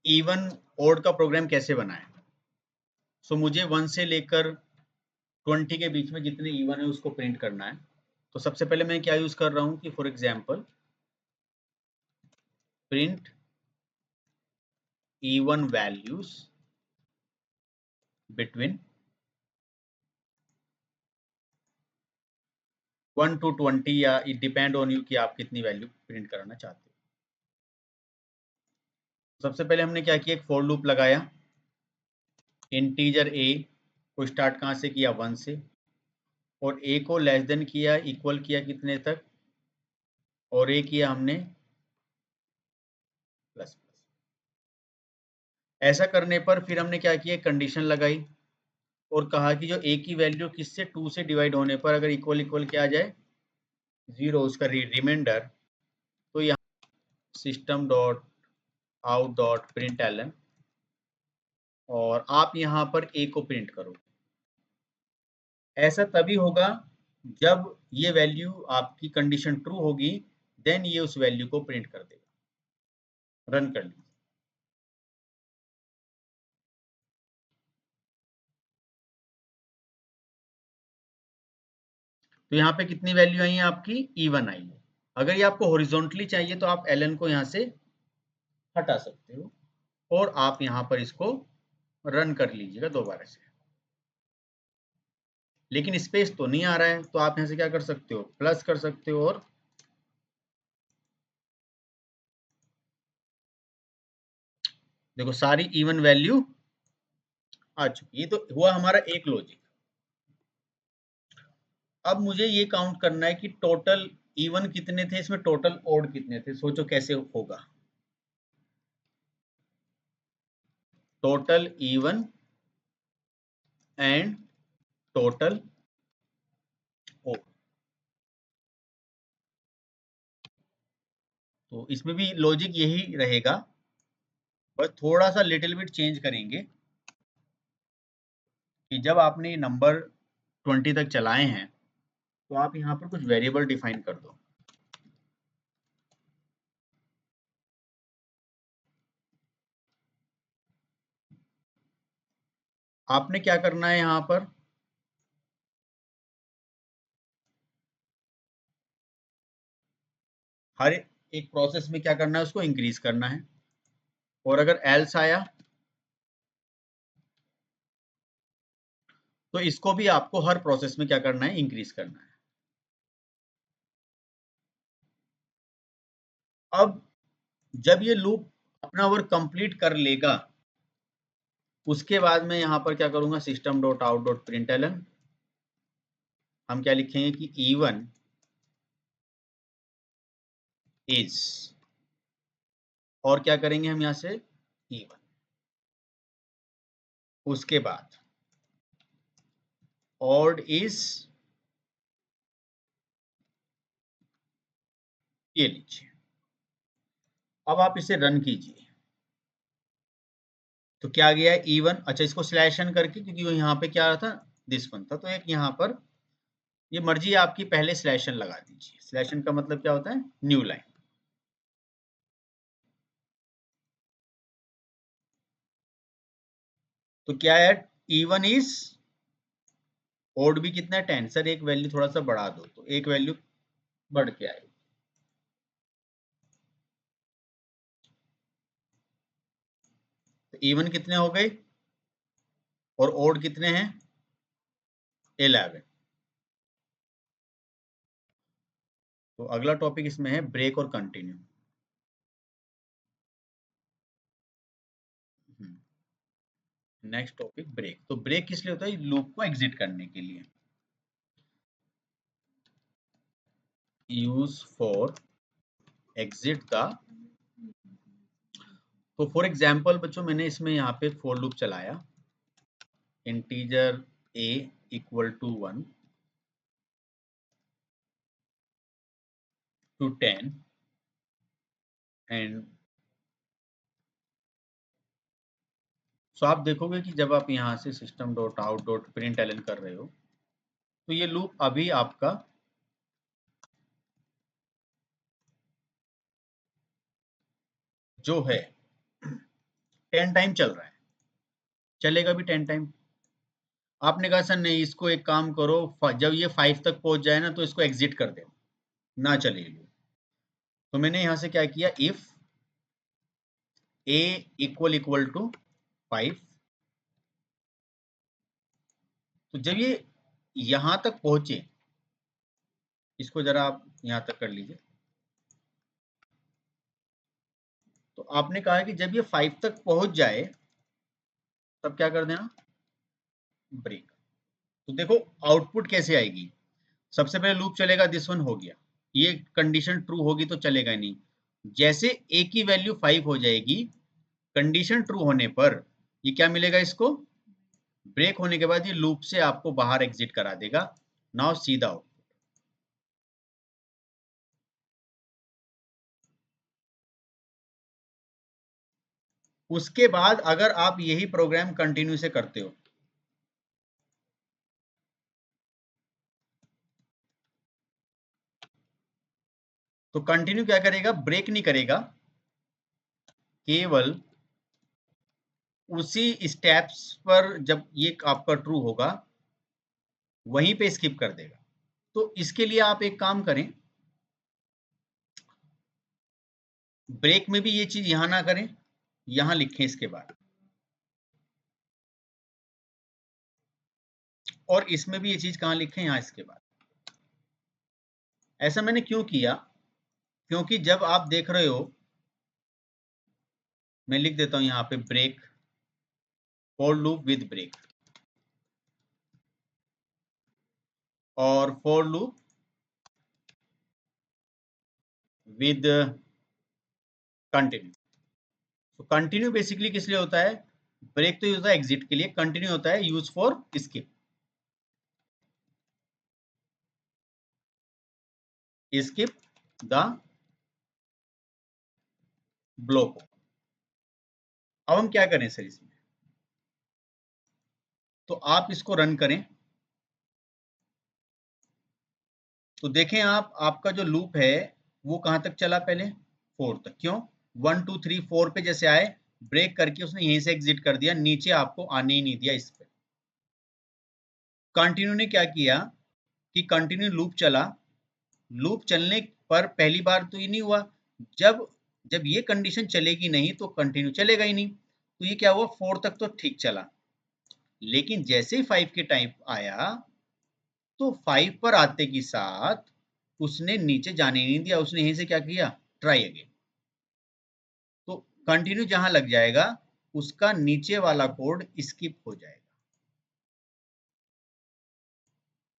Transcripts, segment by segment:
Even odd का programme कैसे बनाएं। सो मुझे 1 से लेकर 20 के बीच में जितने इवन है उसको प्रिंट करना है। तो सबसे पहले मैं क्या यूज कर रहा हूं कि for example print even values between 1 to 20, या इट डिपेंड ऑन यू कि आप कितनी वैल्यू प्रिंट कराना चाहते हो। सबसे पहले हमने क्या किया, एक फॉर लूप लगाया। इंटीजर ए को स्टार्ट कहाँ से किया, 1 से, और ए को लेस देन किया, इक्वल किया कितने तक, और ए किया हमने प्लस प्लस। ऐसा करने पर फिर हमने क्या किया, कंडीशन लगाई और कहा कि जो ए की वैल्यू किससे 2 से डिवाइड होने पर अगर इक्वल इक्वल क्या आ जाए 0, उसका रिमाइंडर, तो यहाँ system dot out dot print L N, और आप यहाँ पर ए को प्रिंट करो। ऐसा तभी होगा जब ये वैल्यू आपकी कंडीशन ट्रू होगी, देन ये उस वैल्यू को प्रिंट कर देगा। रन कर लीजिए। तो यहाँ पे कितनी वैल्यू आई है आपकी, E1 आई है। अगर ये आपको हॉरिजॉन्टली चाहिए तो आप ln को यहाँ से हटा सकते हो और आप यहाँ पर इसको रन कर लीजिएगा दोबारा से। लेकिन स्पेस तो नहीं आ रहा है, तो आप यहाँ से क्या कर सकते हो, प्लस कर सकते हो, और देखो सारी इवन वैल्यू आ चुकी। ये तो हुआ हमारा एक लॉजिक। अब मुझे ये काउंट करना है कि टोटल इवन कितने थे इसमें, टोटल ओड कितने थे। सोचो कैसे होगा, total even and total odd. तो इसमें भी लॉजिक यही रहेगा, बस थोड़ा सा लिटिल बिट चेंज करेंगे कि जब आपने ये नंबर 20 तक चलाए हैं तो आप यहाँ पर कुछ वेरिएबल डिफाइन कर दो। आपने क्या करना है, यहाँ पर हर एक प्रोसेस में क्या करना है, उसको इंक्रीज करना है, और अगर एल्स आया तो इसको भी आपको हर प्रोसेस में क्या करना है, इंक्रीज करना है। अब जब ये लूप अपना वर्क कंप्लीट कर लेगा, उसके बाद मैं यहाँ पर क्या करूंगा, system dot out dot println, हम क्या लिखेंगे कि इवन इज, और क्या करेंगे हम यहाँ से, इवन। उसके बाद ऑड इज, ये लीजिए। अब आप इसे रन कीजिए तो क्या गया, इवन। अच्छा, इसको स्लैशन करके, क्योंकि वो यहाँ पे क्या था, दिस वन था, तो एक यहाँ पर ये मर्जी है आपकी, पहले स्लैशन लगा दीजिए। स्लैशन का मतलब क्या होता है, न्यू लाइन। तो क्या है, इवन इज, ओड भी कितना है, 10। सर एक वैल्यू थोड़ा सा बढ़ा दो, तो एक वैल्यू बढ़ के आएगी। तो इवन कितने हो गए और ओड कितने हैं, 11। तो अगला टॉपिक इसमें है ब्रेक और कंटिन्यू। Next topic break. तो ब्रेक किस लिए होता है, लूप को एग्जिट करने के लिए। यूज फॉर एग्जिट द, तो फॉर एग्जांपल बच्चों मैंने इसमें यहाँ पे फॉर लूप चलाया, integer a equal to 1 to 10 and so आप देखोगे कि जब आप यहाँ से system dot out dot print L N कर रहे हो तो ये लूप अभी आपका जो है 10 टाइम चल रहा है, चलेगा भी 10 टाइम। आपने कहा सर नहीं, इसको एक काम करो, जब ये 5 तक पहुंच जाए ना तो इसको एग्जिट कर दे, ना चले लूप। तो मैंने यहां से क्या किया, इफ a इक्वल टू 5, तो जब ये यहां तक पहुंचे, इसको जरा आप यहां तक कर लीजिए, तो आपने कहा कि जब ये 5 तक पहुंच जाए तब क्या कर देना, ब्रेक। तो देखो आउटपुट कैसे आएगी, सबसे पहले लूप चलेगा, दिस वन हो गया, ये कंडीशन ट्रू होगी तो चलेगा नहीं। जैसे a की वैल्यू 5 हो जाएगी, कंडीशन ट्रू होने पर ये क्या मिलेगा, इसको ब्रेक होने के बाद ये लूप से आपको बाहर एग्जिट करा देगा। नाउ सीधा आउट। उसके बाद अगर आप यही प्रोग्राम कंटिन्यू से करते हो, तो कंटिन्यू क्या करेगा, ब्रेक नहीं करेगा, केवल उसी स्टेप्स पर जब ये आपका ट्रू होगा वहीं पे स्किप कर देगा। तो इसके लिए आप एक काम करें, ब्रेक में भी ये चीज यहां ना करें, यहां लिखें इसके बाद, और इसमें भी ये चीज कहां लिखें, यहां इसके बाद। ऐसा मैंने क्यों किया, क्योंकि जब आप देख रहे हो, मैं लिख देता हूं यहां पे break, for loop with break, और फॉर लूप विद कंटिन्यू। तो कंटिन्यू बेसिकली किस लिए होता है, ब्रेक तो यूज होता है एग्जिट के लिए, कंटिन्यू होता है use for skip, skip the block. अब हम क्या करें सर इसमें, तो आप इसको रन करें, तो देखें आप, आपका जो लूप है वो कहां तक चला, पहले 4 तक, क्यों 1 2 3 4 पे जैसे आए, ब्रेक करके उसने यहीं से एग्जिट कर दिया, नीचे आपको आने ही नहीं दिया इस पे। कंटिन्यू ने क्या किया कि कंटिन्यू लूप चला, लूप चलने पर पहली बार तो ये नहीं हुआ, जब जब ये कंडीशन चलेगी नहीं तो कंटिन्यू चलेगा ही नहीं, तो ये क्या हुआ, 4 तक तो ठीक चला, लेकिन जैसे ही 5 के टाइप आया तो 5 पर आते के साथ उसने नीचे जाने नहीं दिया, उसने यहीं से क्या किया, ट्राई अगेन। तो कंटिन्यू जहां लग जाएगा उसका नीचे वाला कोड स्किप हो जाएगा,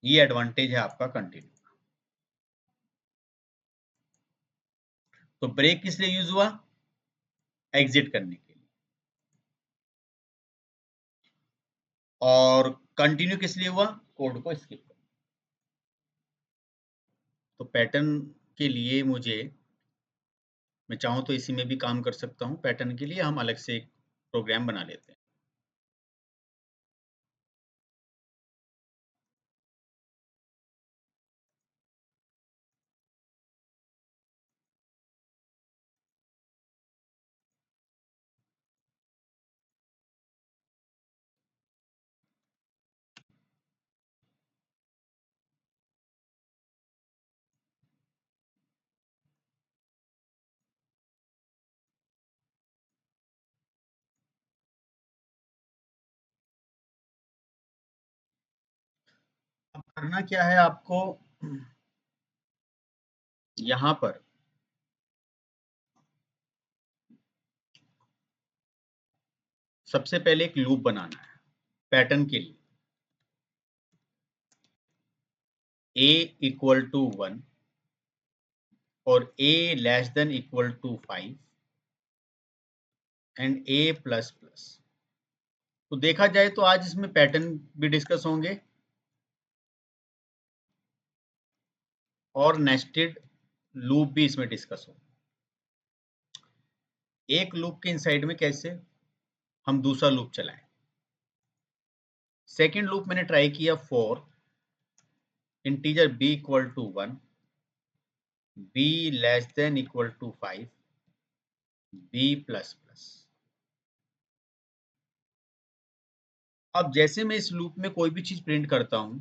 ये एडवांटेज है आपका कंटिन्यू। तो ब्रेक किस लिए यूज हुआ, एग्जिट करने के लिए, और कंटिन्यू किस लिए हुआ, कोड को स्किप करने। तो पैटर्न के लिए मुझे, मैं चाहूँ तो इसी में भी काम कर सकता हूँ, पैटर्न के लिए हम अलग से एक प्रोग्राम बना लेते हैं। अब करना क्या है आपको, यहाँ पर सबसे पहले एक लूप बनाना है पैटर्न के लिए, a इक्वल टू 1 और a less than equal to 5 and a plus plus. तो देखा जाए तो आज इसमें पैटर्न भी डिस्कस होंगे और नेस्टेड लूप भी इसमें डिस्कस होंगे। एक लूप के इनसाइड में कैसे हम दूसरा लूप चलाएं। सेकेंड लूप मैंने ट्राई किया for integer b equal to 1, b less than equal to 5, b plus plus. अब जैसे मैं इस लूप में कोई भी चीज प्रिंट करता हूं,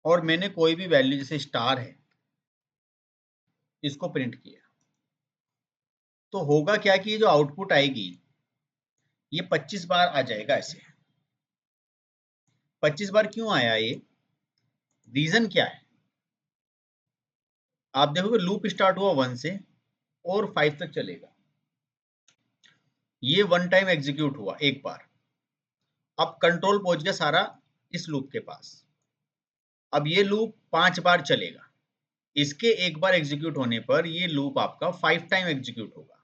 और मैंने कोई भी वैल्यू जैसे स्टार है इसको प्रिंट किया, तो होगा क्या कि ये जो आउटपुट आएगी ये 25 बार आ जाएगा ऐसे। 25 बार क्यों आया ये, रीजन क्या है? आप देखोगे लूप स्टार्ट हुआ 1 से और 5 तक चलेगा, ये वन टाइम एग्जीक्यूट हुआ एक बार। अब कंट्रोल पहुंच गया सारा इस लूप के पास। अब ये लूप 5 बार चलेगा, इसके एक बार एग्जीक्यूट होने पर ये लूप आपका 5 टाइम एग्जीक्यूट होगा।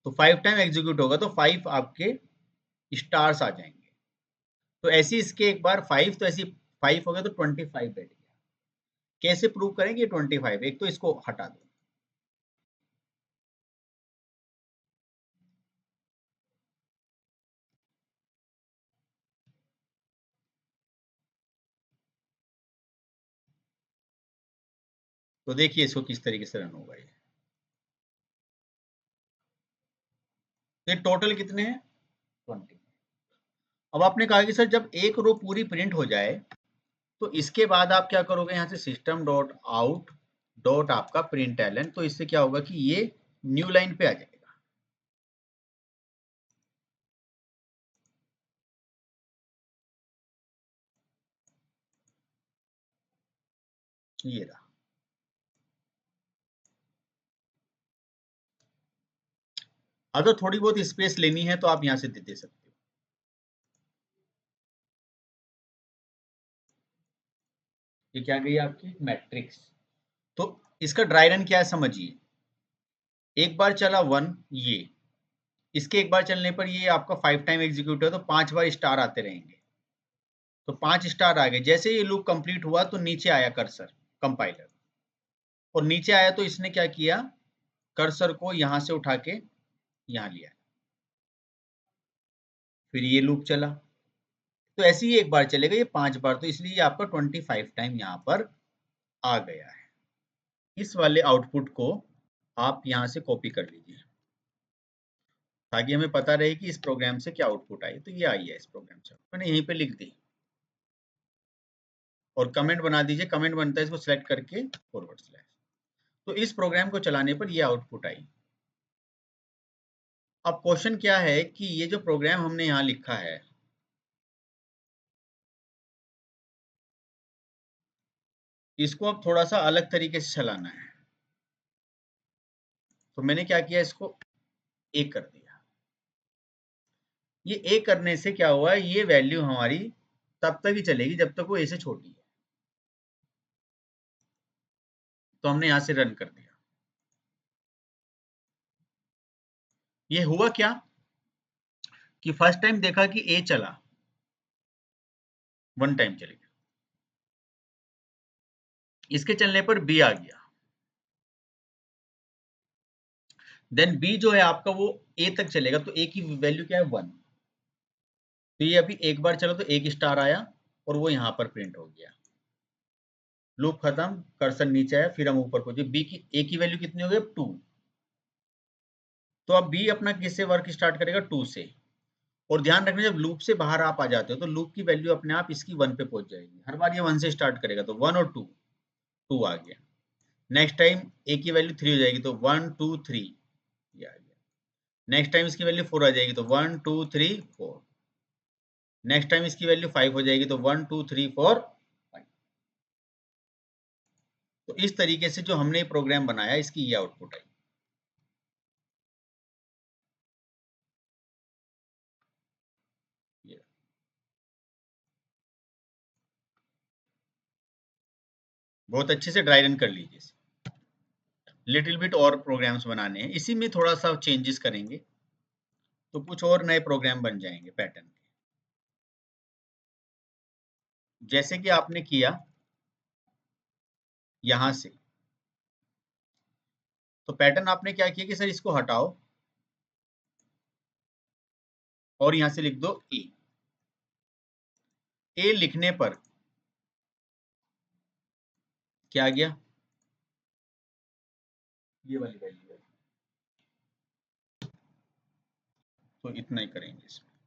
तो 5 टाइम एग्जीक्यूट होगा तो 5 आपके स्टार्स आ जाएंगे। तो ऐसे इसके एक बार 5, तो ऐसी 5 हो गया तो 25 बैठ गया। कैसे प्रूव करेंगे 25? एक तो इसको हटा दो, तो देखिए इसको किस तरीके से रन होगा। ये टोटल कितने हैं? 20। अब आपने कहा कि सर जब एक रो पूरी प्रिंट हो जाए तो इसके बाद आप क्या करोगे, यहाँ से सिस्टम डॉट आउट डॉट आपका प्रिंट एलन, तो इससे क्या होगा कि ये न्यू लाइन पे आ जाएगा। ये रहा। अगर थोड़ी बहुत स्पेस लेनी है तो आप यहाँ से दे सकते हो। ये क्या गई आपकी मैट्रिक्स। तो इसका ड्राई रन क्या है समझिए, एक बार चला 1, ये इसके एक बार चलने पर ये आपका 5 टाइम एग्जीक्यूट है तो 5 बार स्टार आते रहेंगे। तो 5 स्टार आ गए, जैसे ये लूप कंप्लीट हुआ तो नीचे आया कर्सर कंपाइलर, और नीचे आया तो इसने क्या किया, कर्सर को यहां से उठा के यहां लिया, फिर ये लूप चला। तो ऐसे ही एक बार चलेगा, ये 5 बार, तो इसलिए ये आपका 25 टाइम यहाँ पर आ गया है। इस वाले आउटपुट को आप यहाँ से कॉपी कर लीजिए ताकि हमें पता रहे कि इस प्रोग्राम से क्या आउटपुट आई। तो ये आई है इस प्रोग्राम से, मैंने यहीं पे लिख दी, और कमेंट बना दीजिए, कमेंट बनता है इसको सिलेक्ट करके फॉरवर्ड स्लैश। तो इस प्रोग्राम को चलाने पर ये आउटपुट आई। अब क्वेश्चन क्या है कि ये जो प्रोग्राम हमने यहाँ लिखा है, इसको अब थोड़ा सा अलग तरीके से चलाना है। तो मैंने क्या किया, इसको एक कर दिया। ये एक करने से क्या हुआ, ये वैल्यू हमारी तब तक ही चलेगी जब तक वो ए से छोटी है। तो हमने यहां से रन कर दिया। ये हुआ क्या कि फर्स्ट टाइम देखा कि ए चला, 1 टाइम चलेगा, इसके चलने पर बी आ गया, देन बी जो है आपका वो ए तक चलेगा, तो ए की वैल्यू क्या है 1। तो ये अभी एक बार चला तो एक स्टार आया और वो यहाँ पर प्रिंट हो गया। लूप खत्म, कर्सर नीचे आया, फिर हम ऊपर पहुंचे, बी की ए की वैल्यू कितनी हो गई 2। तो अब बी अपना किससे वर्क स्टार्ट करेगा, 2 से। और ध्यान रखना जब लूप से बाहर आप आ जाते हो तो लूप की वैल्यू अपने आप इसकी 1 पे पहुंच जाएगी। हर बार ये 1 से स्टार्ट करेगा, तो 1 और 2, 2 आ गया। नेक्स्ट टाइम ए की वैल्यू 3 हो जाएगी तो 1 2 3, ये आ गया। नेक्स्ट टाइम इसकी वैल्यू 4 आ जाएगी तो 1 2 3 4। नेक्स्ट टाइम इसकी वैल्यू 5 हो जाएगी तो 1 2 3 4 5। तो इस तरीके से जो हमने प्रोग्राम बनाया इसकी ये आउटपुट आई। ये बहुत अच्छे से ड्राई रन कर लीजिए। लिटिल बिट और प्रोग्राम्स बनाने हैं, इसी में थोड़ा सा चेंजेस करेंगे तो कुछ और नए प्रोग्राम बन जाएंगे पैटर्न के। जैसे कि आपने किया यहां से, तो पैटर्न आपने क्या किया कि सर इसको हटाओ और यहां से लिख दो ए। ए लिखने पर क्या आ गया, ये वाली वैल्यू है। तो इतना ही करेंगे इसमें।